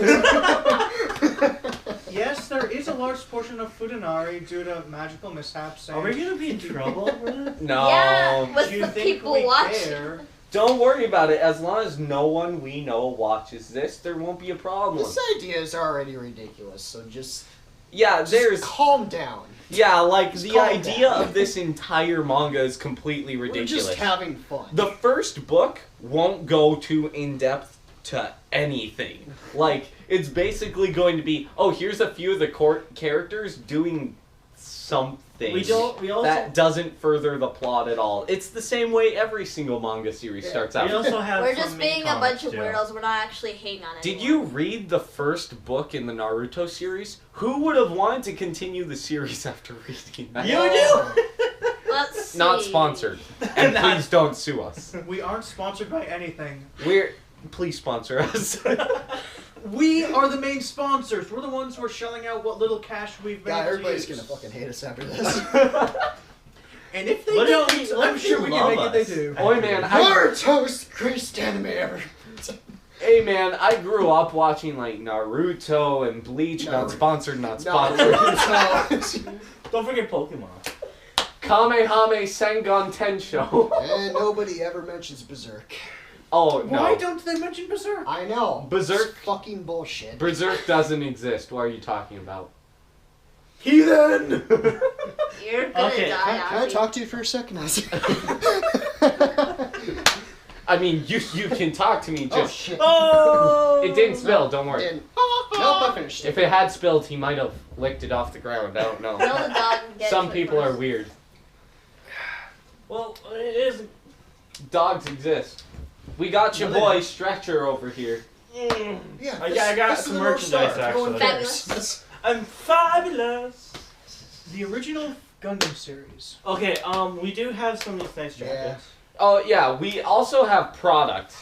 Yes, there is a large portion of Fudanari due to magical mishaps. Are we gonna be in trouble for this? No. Yeah, with Do you the think people we watching. care? Don't worry about it. As long as no one we know watches this, there won't be a problem. This idea is already ridiculous, so just There's calm down. like Just the calm idea down. of this entire manga is completely We're ridiculous. just having fun. The first book won't go too in depth to anything. Like, it's basically going to be, oh, here's a few of the characters doing something. We also That doesn't further the plot at all. It's the same way every single manga series Yeah. starts we out. also have. We're some just mini being a bunch comics, of too. weirdos. We're not actually hating on Did anyone. you read the first book in the Naruto series? Who would have wanted to continue the series after reading that? You do. Let's see. Not sponsored. And Not- please don't sue us. We aren't sponsored by anything. Please sponsor us. We are the main sponsors. We're the ones who are shelling out what little cash we've been God, able to everybody's use. gonna fucking hate us after this. And if they What don't, if they- I'm what if sure they we can love make it they us? do. Oi, man, Naruto's the greatest anime ever. Hey man, I grew up watching like Naruto and Bleach, not Naruto. sponsored, not sponsored. Naruto. Don't forget Pokemon. Kamehame Sengon Tensho. And nobody ever mentions Berserk. Oh Why no, don't they mention Berserk? I know. Berserk- It's fucking bullshit. Berserk doesn't exist. What are you talking about? Heathen! You're gonna Okay, die. Can I Ozzy. talk to you for a second? I mean, you can talk to me. Oh Just shit. Oh. it didn't spill. Don't worry. Didn't. Nope, I finished it. If it had spilled, he might have licked it off the ground. I don't know. Tell the dog and get Some to it people are first. weird. Well, it is. Dogs exist. We got your No, they boy don't. Stretcher over here. Yeah, I got this some is the North merchandise, Star. No one actually. cares. Fabulous. I'm fabulous. The original Gundam series. Okay, we do have some of these nice jackets. Oh yeah, we also have product.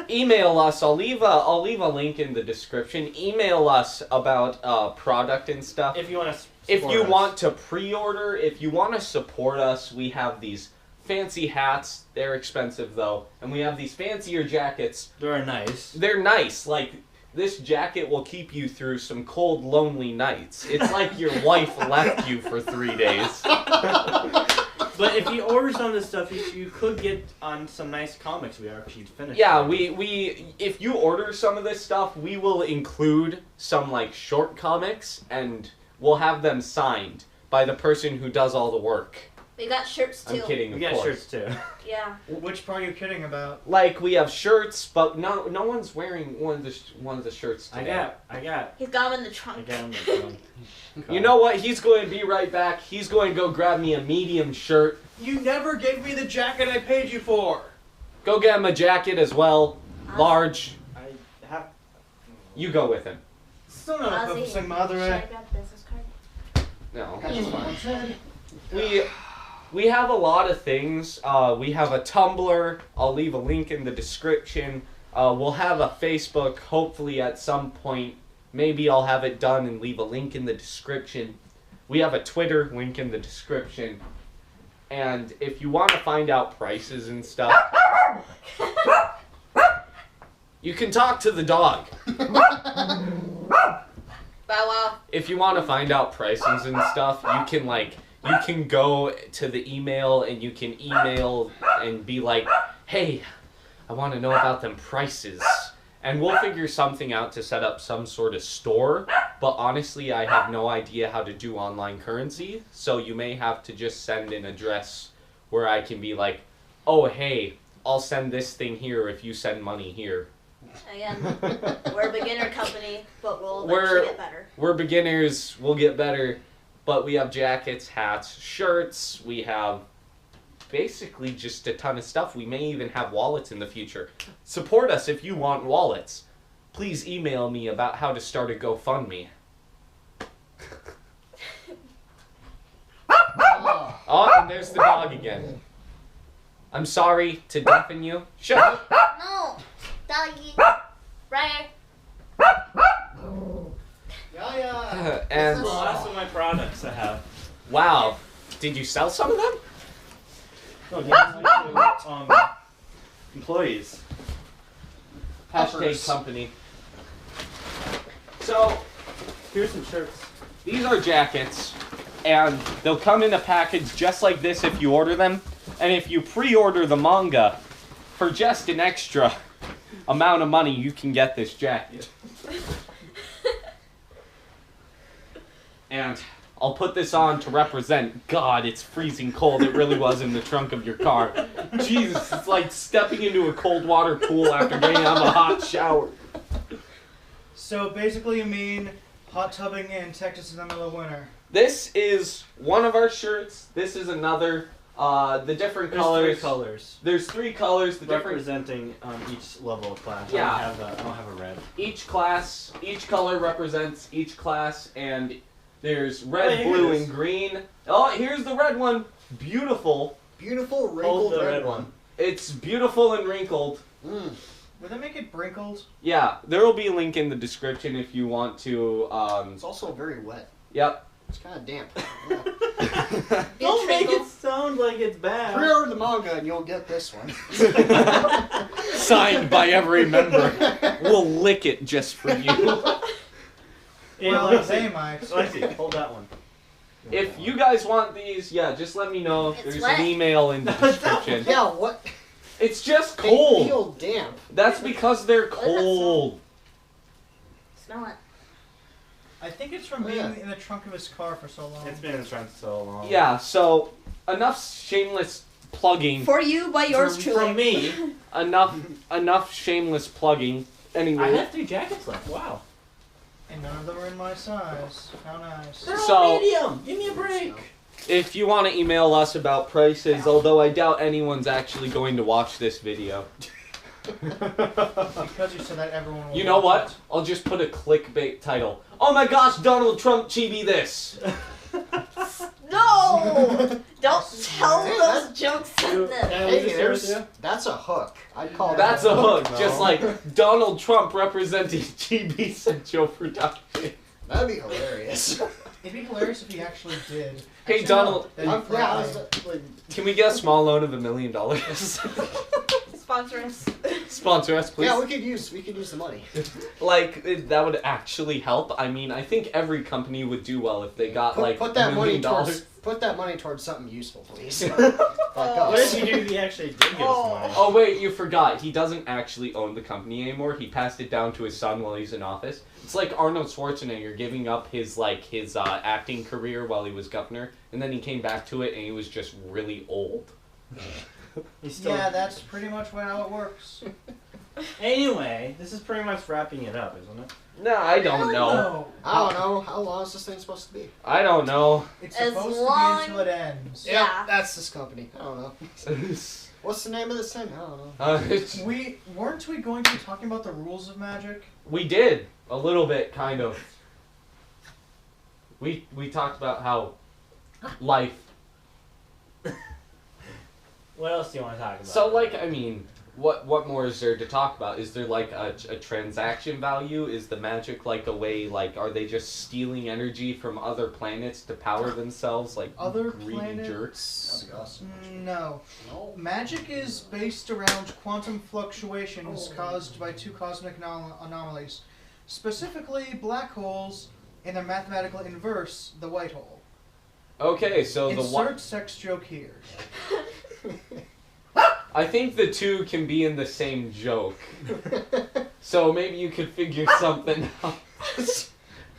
Email us. I'll leave a link in the description. Email us about product and stuff. If you want to. If you want to pre-order, if you want to support us, we have these fancy hats. They're expensive though, and we have these fancier jackets. They're nice. They're nice. Like this jacket will keep you through some cold, lonely nights. It's like your wife left you for 3 days. But if you order some of this stuff, you could get on some nice comics we actually finished. Yeah, we if you order some of this stuff, we will include some like short comics and we'll have them signed by the person who does all the work. We got shirts too. I'm kidding, We of got course. shirts too. Yeah. Which part are you kidding about? Like we have shirts, but no one's wearing one of the shirts today. I got. He's got them in the I trunk. got them. You know what? He's going to be right back. He's going to go grab me a medium shirt. You never gave me the jacket I paid you for. Go get him a jacket as well, large. I have. You go with him. Still not a Ozzy, purposing should Madre. I grab a business card? No. That's fine. We have a lot of things. We have a Tumblr. I'll leave a link in the description. We'll have a Facebook, hopefully at some point. Maybe I'll have it done and leave a link in the description. We have a Twitter, link in the description. And if you want to find out prices and stuff, you can talk to the dog. Bow wow. If you want to find out prices and stuff, you can go to the email and you can email and be like, hey, I want to know about them prices. And we'll figure something out to set up some sort of store. But honestly, I have no idea how to do online currency. So you may have to just send an address where I can be like, oh, hey, I'll send this thing here if you send money here. Again, we're a beginner company, but we'll eventually get better. We're beginners. We'll get better. But we have jackets, hats, shirts. We have basically just a ton of stuff. We may even have wallets in the future. Support us if you want wallets. Please email me about how to start a GoFundMe. Oh, and there's the dog again. I'm sorry to deafen you. Shut up. No, doggy. Right. Yeah. And The last of my products I have. wow, did you sell some of them? No, these are to employees. Hashtag company. So, Here's some shirts. these are jackets, and they'll come in a package just like this if you order them. And if you pre-order the manga, for just an extra amount of money, you can get this jacket. And I'll put this on to represent, God, it's freezing cold. It really was in the trunk of your car. Jesus, it's like stepping into a cold water pool after getting out of a hot shower. So basically you mean hot tubbing in Texas in the middle of winter. This is one of our shirts. This is another. The different colors. There's 3 colors. There's 3 colors. The different. Representing each level of class. Yeah. I don't have a red. Each class, each color represents each class, and there's red, hey, blue, here's- and green. Oh, here's the red one. Beautiful. Beautiful Hold wrinkled the red one. It's beautiful and wrinkled. Mm. Would that make it brinkled? Yeah, there will be a link in the description if you want to. It's also very wet. Yep. It's kind of damp. Don't make Trinkle. it sound like it's bad. Pre-order the manga and you'll get this one. Signed by every member. We'll lick it just for you. Hey, Well, Lexi, they might. Lexi, hold that one. If you guys want these, yeah, just let me know. It's There's wet. an email in the description. Yeah, what? It's just They cold. feel damp. That's because they're What does that smell? cold. Smell it. I think it's from Oh, being yeah. in the trunk of his car for so long. It's been in the trunk so long. Yeah, so enough shameless plugging. For you, by yours From truly. me. Enough shameless plugging. I Anyway, have 3 jackets left. Wow. And none of them are in my size. How nice. They're So- all medium. Give me a break. if you want to email us about prices, although I doubt anyone's actually going to watch this video. Because you said that, everyone will You know watch what? I'll just put a clickbait title. Oh my gosh, Donald Trump Chibi this! No! Don't tell Hey, those that- jokes in Dude, this. yeah. Hey, that's a hook. I'd call That's that a hook, No. just like Donald Trump representing Chibi Central Production. That'd be hilarious. It'd be hilarious if he actually did. Hey, Actually, Donald- no, that'd be Yeah, I Friday. was like, Can we get a small loan of $1 million? Sponsor us. Sponsor us, please. yeah, we could use the money. Like, that would actually help. I mean, I think every company would do well if they got, like, Put that $1 money million. towards something useful, please. Like Oh. What us. if he actually did give us money? Oh, wait, you forgot. He doesn't actually own the company anymore. He passed it down to his son while he's in office. It's like Arnold Schwarzenegger giving up his acting career while he was governor, and then he came back to it, and he was just really old. He's still... Yeah, that's pretty much how it works. Anyway, this is pretty much wrapping it up, isn't it? No, I don't know. No. I don't know. How long is this thing supposed to be? I don't know. It's As supposed long- to be until it ends. Yeah. Yep, that's this company. I don't know. What's the name of this thing? I don't know. Weren't we going to be talking about the rules of magic? We did a little bit, kind of. We talked about how life. What else do you want to talk about? So, like, I mean, what more is there to talk about? Is there like a transaction value? Is the magic like a way? Like, are they just stealing energy from other planets to power themselves? Like Other greedy jerks. That'd be awesome. No. No. Magic is based around quantum fluctuations caused by two cosmic anomalies, specifically black holes and their mathematical inverse, the white hole. Okay, so the Insert sex joke here. I think the two can be in the same joke. So maybe you could figure something out.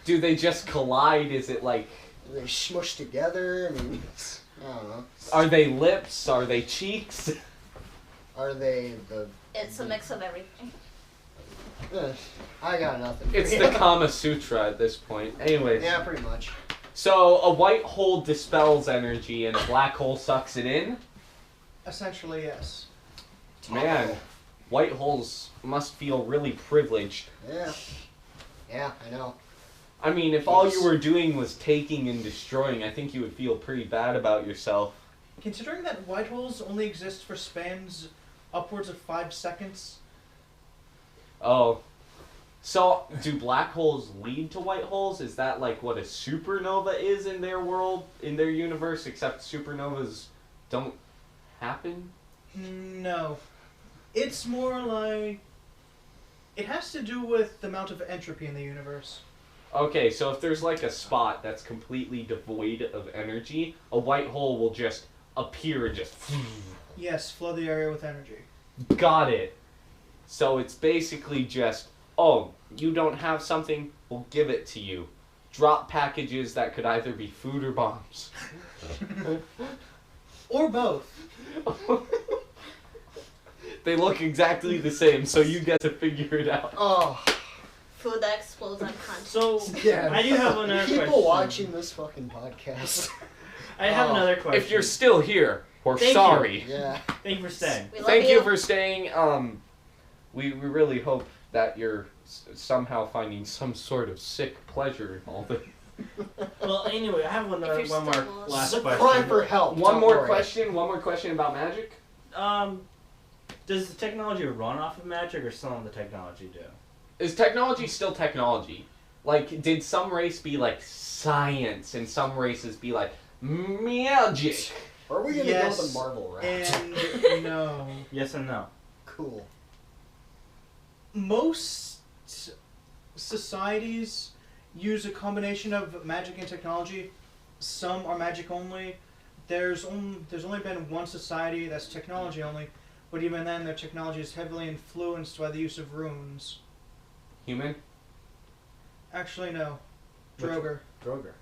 Do they just collide? Is it like... Are they smushed together? I mean, I don't know. Are they lips? Are they cheeks? Are they the... It's a mix of everything. I got nothing. It's the Kama Sutra at this point. Anyways. Yeah, pretty much. So a white hole dispels energy and a black hole sucks it in? Essentially, yes. Man, white holes must feel really privileged. Yeah. Yeah, I know. I mean, if all you were doing was taking and destroying, I think you would feel pretty bad about yourself. Considering that white holes only exist for spans upwards of 5 seconds, Oh. So, do black holes lead to white holes? Is that like what a supernova is in their world, in their universe, except supernovas don't happen? no. It's more like... It has to do with the amount of entropy in the universe. Okay, so if there's like a spot that's completely devoid of energy, a white hole will just appear and just... Yes, flood the area with energy. Got it. So it's basically just, oh, you don't have something, we'll give it to you. Drop packages that could either be food or bombs. Or both. They look exactly the same, so you get to figure it out. Oh, Food that explodes unconscious. So, Yeah. I do have another people question. watching this fucking podcast. I have Oh. another question. If you're still here, we're Thank you. sorry. Yeah. Thank you for staying. We love Thank you for staying. We really hope that you're somehow finding some sort of sick pleasure in all this. Well, anyway, I have one If you're more still last It's a question. cry for help. One don't more worry. question about magic. Does the technology run off of magic, or some of the technology do? Is technology still technology? Like, did some race be like science and some races be like magic? Are we gonna Yes, go the Marvel route? And no. Yes and no. Cool. Most societies use a combination of magic and technology. Some are magic only. There's only been one society that's technology only, but even then their technology is heavily influenced by the use of runes. Human? Actually, no. Which- Droger. Droger.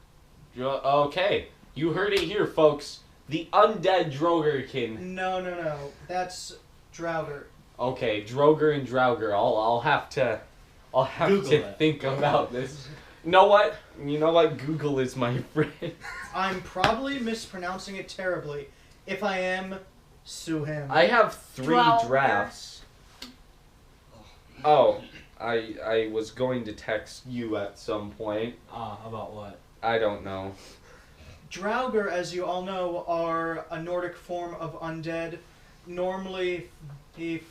Okay, you heard it here, folks. The undead Drogerkin. No. That's Draugr. Okay, Droger and Draugr. I'll have to Google it. think about this. You know what? Google is my friend. I'm probably mispronouncing it terribly. If I am, sue him. I have 3 Draugr. drafts. Oh, I was going to text you at some point. About what? I don't know. Draugr, as you all know, are a Nordic form of undead, normally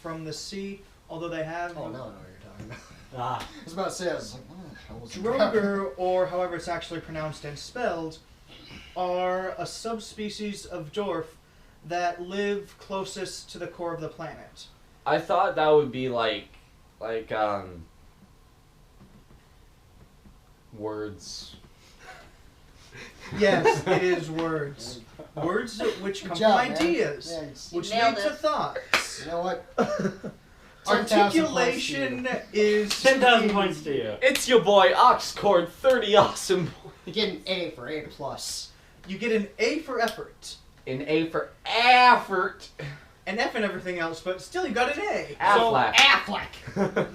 from the sea, although they have... Oh, no, I know what you're talking about. Ah. I was about to say, I was like, what the hell was Draugr, or however it's actually pronounced and spelled, are a subspecies of dwarf that live closest to the core of the planet. I thought that would be words. Yes, it is words. Words which come Good job, from man. ideas, Yeah, it's- which Nailed lead to it. thoughts. You know what? Articulation is 10,000 points to you. It's your boy OxCord, 30 awesome. You get an A for A+. You get an A for effort, An A for effort. an F and everything else, but still you got an A. Affleck. Affleck!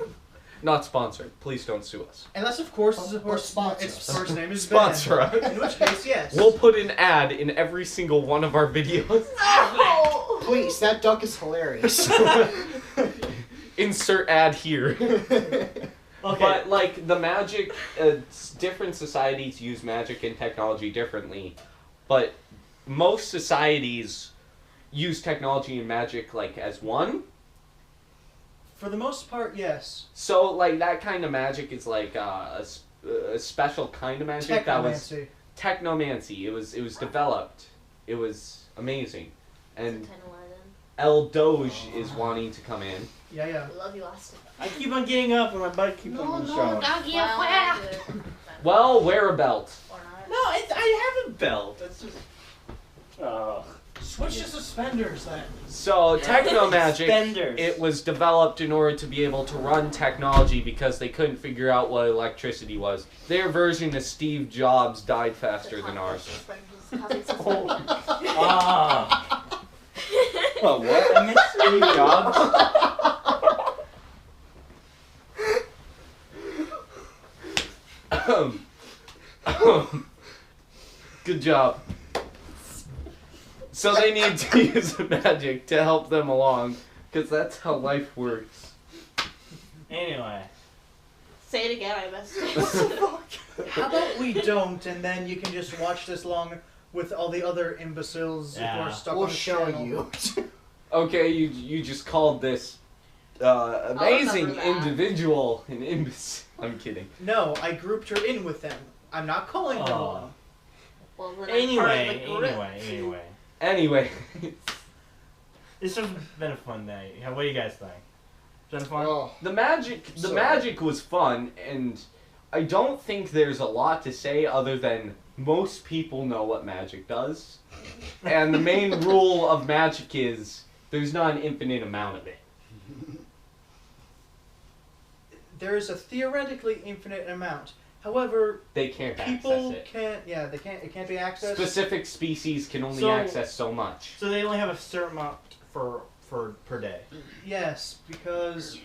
Not sponsored. Please don't sue us. Unless, of course, Or sponsor its us. first name is Sponsor us. Ben. In which case, yes. We'll put an ad in every single one of our videos. Oh! Please, that duck is hilarious. Insert ad here. Okay. But like the magic, different societies use magic and technology differently, but most societies use technology and magic like as one. For the most part, yes. So like that kind of magic is like a special kind of magic that was Technomancy. technomancy. It was developed. It was amazing, and 10-11. El Doge is wanting to come in. Yeah, yeah. I love you, Austin. I keep on getting up and my butt keeps on being strong. Doggy, well, Well, wear a belt. or not. No, I have a belt. That's just. Oh. Switch to suspenders then. So technomagic, Suspenders. it was developed in order to be able to run technology because they couldn't figure out what electricity was. Their version of Steve Jobs died faster than ours. Ah. Well, what? I missed Steve Jobs. Good job. So they need to use magic to help them along, because that's how life works. Anyway. Say it again, I missed it. How about we don't, and then you can just watch this long with all the other imbeciles who Yeah. are stuck We'll on the show channel. you. Okay, you just called this amazing remember that. individual an imbecile. I'm kidding. No, I grouped her in with them. I'm not calling them Oh. one. Well, then I'm part of the Anyway. group. Anyway, This has been a fun day. What do you guys think? Been fun? Oh, the magic So- was fun, and I don't think there's a lot to say other than most people know what magic does. And the main rule of magic is there's not an infinite amount of it. There is a theoretically infinite amount. However, They can't people access it. can't. Yeah, they can't. It can't be accessed. Specific species can only So- access so much. So they only have a certain amount for per day. Yes, because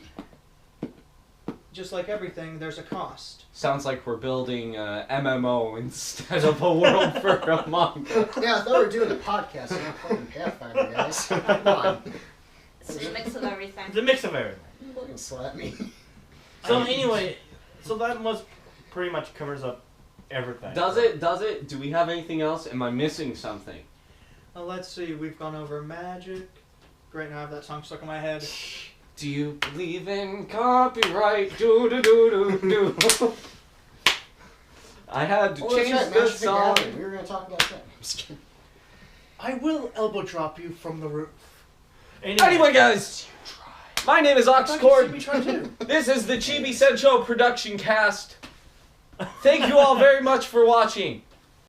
just like everything, there's a cost. Sounds like we're building a MMO instead of a world for a manga. yeah, I thought we were doing a podcast. I'm not playing Pathfinder, guys. Come on. It's a mix of everything. It's a mix of everything. Fucking slap me. So anyway, so that must pretty much covers up everything. Does it? Does it? Do we have anything else? Am I missing something? Let's see. We've gone over magic. Great, now I have that song stuck in my head. Do you believe in copyright? Do do do do do. I had to Oh, that's change right, the Magic the song. Gathering. We were going to talk about that. I'm just kidding. I will elbow drop you from the roof. Anyway, guys, my name is I thought you'd see me OxCord. try too. This is the Chibi Central production cast. Thank you all very much for watching.